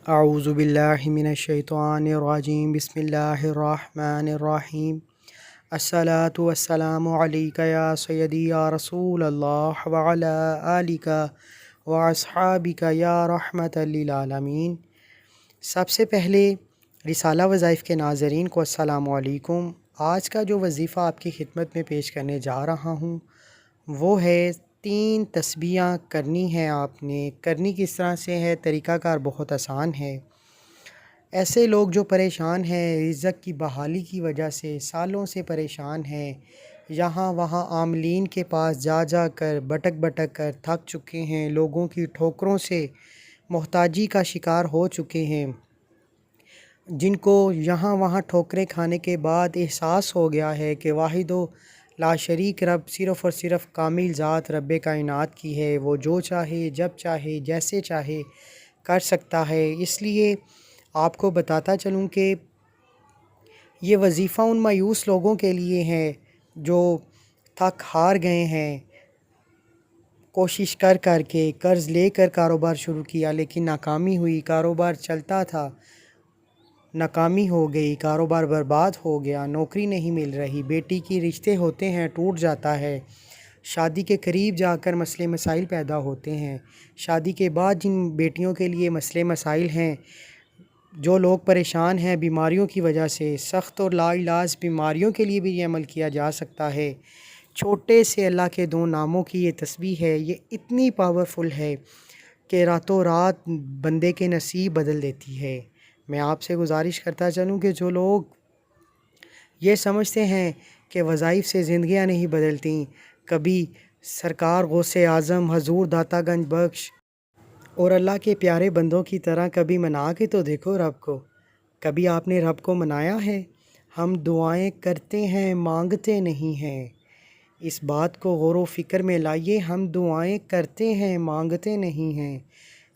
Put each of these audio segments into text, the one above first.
اعوذ باللہ من الشیطان الرجیم بسم اللہ الرحمن الرحیم الصلاۃ والسلام علیک یا سیدی یا رسول اللہ وعلی آلک واصحابک یا رحمت للعالمین۔ سب سے پہلے رسالہ وظائف کے ناظرین کو السلام علیکم۔ آج کا جو وظیفہ آپ کی خدمت میں پیش کرنے جا رہا ہوں وہ ہے 3 تسبیحاں کرنی ہیں۔ آپ نے کرنی کس طرح سے ہے، طریقہ کار بہت آسان ہے۔ ایسے لوگ جو پریشان ہیں، رزق کی بحالی کی وجہ سے سالوں سے پریشان ہیں، یہاں وہاں عاملین کے پاس جا جا کر بٹک کر تھک چکے ہیں، لوگوں کی ٹھوکروں سے محتاجی کا شکار ہو چکے ہیں، جن کو یہاں وہاں ٹھوکریں کھانے کے بعد احساس ہو گیا ہے کہ واحد و لا شریک رب صرف اور صرف کامل ذات رب کائنات کی ہے، وہ جو چاہے جب چاہے جیسے چاہے کر سکتا ہے۔ اس لیے آپ کو بتاتا چلوں کہ یہ وظیفہ ان مایوس لوگوں کے لیے ہے جو تھک ہار گئے ہیں، کوشش کر کے قرض لے کر کاروبار شروع کیا لیکن ناکامی ہوئی، کاروبار چلتا تھا ناکامی ہو گئی، کاروبار برباد ہو گیا، نوکری نہیں مل رہی، بیٹی کی رشتے ہوتے ہیں ٹوٹ جاتا ہے، شادی کے قریب جا کر مسئلے مسائل پیدا ہوتے ہیں، شادی کے بعد جن بیٹیوں کے لیے مسئلے مسائل ہیں، جو لوگ پریشان ہیں بیماریوں کی وجہ سے، سخت اور لا علاج بیماریوں کے لیے بھی یہ عمل کیا جا سکتا ہے۔ چھوٹے سے اللہ کے 2 ناموں کی یہ تسبیح ہے، یہ اتنی پاورفل ہے کہ راتوں رات بندے کے نصیب بدل دیتی ہے۔ میں آپ سے گزارش کرتا چلوں کہ جو لوگ یہ سمجھتے ہیں کہ وظائف سے زندگیاں نہیں بدلتیں، کبھی سرکار غوث اعظم حضور داتا گنج بخش اور اللہ کے پیارے بندوں کی طرح کبھی منا کے تو دیکھو رب کو۔ کبھی آپ نے رب کو منایا ہے؟ ہم دعائیں کرتے ہیں مانگتے نہیں ہیں، اس بات کو غور و فکر میں لائیے، ہم دعائیں کرتے ہیں مانگتے نہیں ہیں۔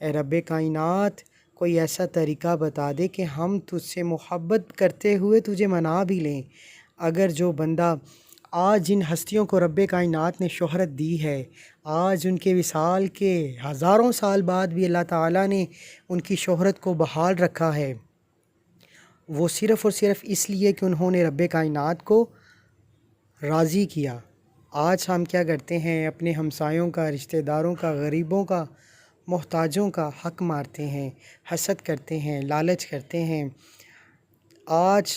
اے رب کائنات، کوئی ایسا طریقہ بتا دے کہ ہم تجھ سے محبت کرتے ہوئے تجھے منا بھی لیں۔ اگر جو بندہ آج جن ہستیوں کو رب کائنات نے شہرت دی ہے، آج ان کے وصال کے ہزاروں سال بعد بھی اللہ تعالیٰ نے ان کی شہرت کو بحال رکھا ہے، وہ صرف اور صرف اس لیے کہ انہوں نے رب کائنات کو راضی کیا۔ آج ہم کیا کرتے ہیں؟ اپنے ہمسایوں کا، رشتہ داروں کا، غریبوں کا، محتاجوں کا حق مارتے ہیں، حسد کرتے ہیں، لالچ کرتے ہیں۔ آج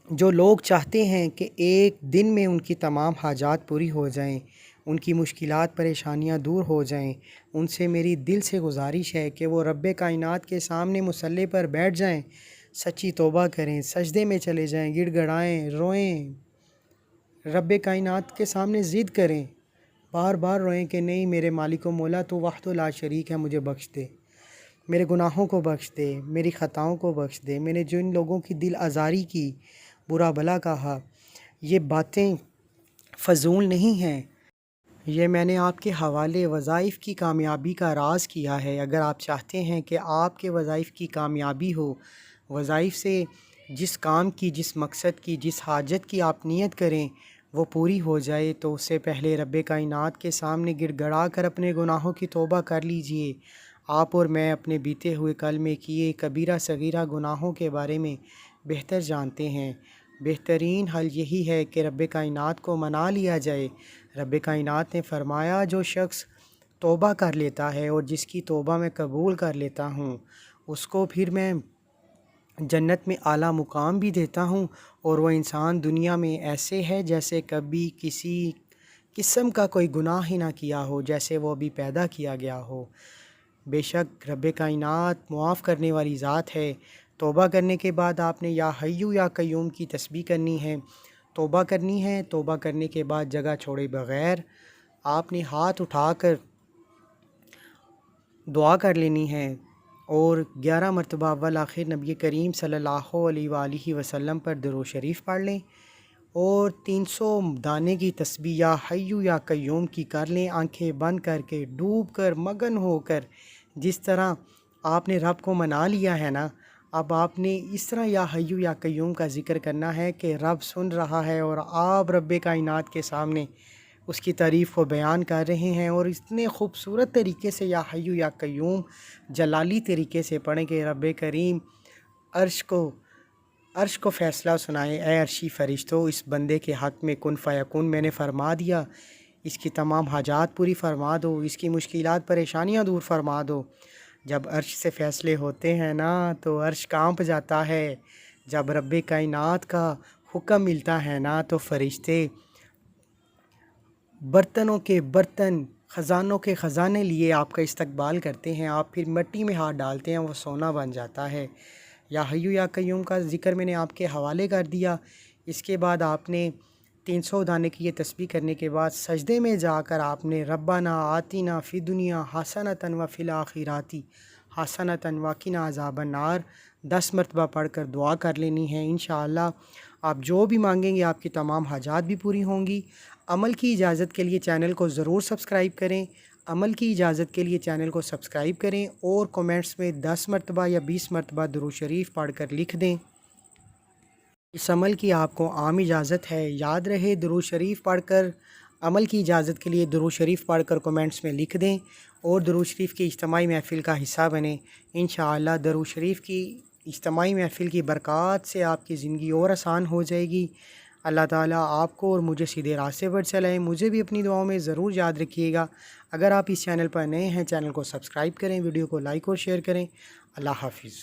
جو لوگ چاہتے ہیں کہ ایک دن میں ان کی تمام حاجات پوری ہو جائیں، ان کی مشکلات پریشانیاں دور ہو جائیں، ان سے میری دل سے گزارش ہے کہ وہ رب کائنات کے سامنے مصلی پر بیٹھ جائیں، سچی توبہ کریں، سجدے میں چلے جائیں، گڑ گڑائیں، روئیں، رب کائنات کے سامنے ضد کریں، بار بار روئیں کہ نہیں میرے مالک و مولا تو وحدہ لا شریک ہے، مجھے بخش دے، میرے گناہوں کو بخش دے، میری خطاؤں کو بخش دے، میں نے جو ان لوگوں کی دل آزاری کی، برا بھلا کہا، یہ باتیں فضول نہیں ہیں، یہ میں نے آپ کے حوالے وظائف کی کامیابی کا راز کیا ہے۔ اگر آپ چاہتے ہیں کہ آپ کے وظائف کی کامیابی ہو، وظائف سے جس کام کی، جس مقصد کی، جس حاجت کی آپ نیت کریں وہ پوری ہو جائے، تو اس سے پہلے رب کائنات کے سامنے گڑ گڑا کر اپنے گناہوں کی توبہ کر لیجئے۔ آپ اور میں اپنے بیتے ہوئے کل میں کیے کبیرہ صغیرہ گناہوں کے بارے میں بہتر جانتے ہیں۔ بہترین حل یہی ہے کہ رب کائنات کو منا لیا جائے۔ رب کائنات نے فرمایا جو شخص توبہ کر لیتا ہے اور جس کی توبہ میں قبول کر لیتا ہوں، اس کو پھر میں جنت میں اعلیٰ مقام بھی دیتا ہوں، اور وہ انسان دنیا میں ایسے ہے جیسے کبھی کسی قسم کا کوئی گناہ ہی نہ کیا ہو، جیسے وہ ابھی پیدا کیا گیا ہو۔ بے شک رب کائنات معاف کرنے والی ذات ہے۔ توبہ کرنے کے بعد آپ نے یا حیو یا قیوم کی تسبیح کرنی ہے، توبہ کرنی ہے۔ توبہ کرنے کے بعد جگہ چھوڑے بغیر آپ نے ہاتھ اٹھا کر دعا کر لینی ہے، اور 11 مرتبہ اول آخر نبی کریم صلی اللہ علیہ وآلہ وسلم پر درود شریف پڑھ لیں، اور 300 دانے کی تسبیح یا حیو یا قیوم کی کر لیں، آنکھیں بند کر کے، ڈوب کر، مگن ہو کر۔ جس طرح آپ نے رب کو منا لیا ہے نا، اب آپ نے اس طرح یا حیو یا قیوم کا ذکر کرنا ہے کہ رب سن رہا ہے اور آپ رب کائنات کے سامنے اس کی تعریف کو بیان کر رہے ہیں، اور اتنے خوبصورت طریقے سے یا حیو یا قیوم جلالی طریقے سے پڑھیں کہ رب کریم عرش کو فیصلہ سنائے، اے عرشی فرشتوں، اس بندے کے حق میں کن فیکون میں نے فرما دیا، اس کی تمام حاجات پوری فرما دو، اس کی مشکلات پریشانیاں دور فرما دو۔ جب عرش سے فیصلے ہوتے ہیں نا تو عرش کانپ جاتا ہے، جب رب کائنات کا حکم ملتا ہے نا تو فرشتے برتنوں کے برتن، خزانوں کے خزانے لیے آپ کا استقبال کرتے ہیں، آپ پھر مٹی میں ہاتھ ڈالتے ہیں، وہ سونا بن جاتا ہے۔ یا حیو یا قیوم کا ذکر میں نے آپ کے حوالے کر دیا۔ اس کے بعد آپ نے 300 دانے کی یہ تسبیح کرنے کے بعد سجدے میں جا کر آپ نے ربنا آتینا فی دنیا حسنۃ و فی الآخرات حسنۃ وقنا عذاب النار 10 مرتبہ پڑھ کر دعا کر لینی ہے۔ انشاءاللہ آپ جو بھی مانگیں گے آپ کی تمام حاجات بھی پوری ہوں گی۔ عمل کی اجازت کے لیے چینل کو ضرور سبسکرائب کریں، عمل کی اجازت کے لیے چینل کو سبسکرائب کریں، اور کومنٹس میں 10 مرتبہ یا 20 مرتبہ درود شریف پڑھ کر لکھ دیں۔ اس عمل کی آپ کو عام اجازت ہے، یاد رہے درود شریف پڑھ کر عمل کی اجازت کے لیے درود شریف پڑھ کر کومنٹس میں لکھ دیں، اور درود شریف کی اجتماعی محفل کا حصہ بنیں۔ انشاءاللہ درود شریف کی اجتماعی محفل کی برکات سے آپ کی زندگی اور آسان ہو جائے گی۔ اللہ تعالیٰ آپ کو اور مجھے سیدھے راستے پر چلائیں۔ مجھے بھی اپنی دعاؤں میں ضرور یاد رکھیے گا۔ اگر آپ اس چینل پر نئے ہیں، چینل کو سبسکرائب کریں، ویڈیو کو لائک اور شیئر کریں۔ اللہ حافظ۔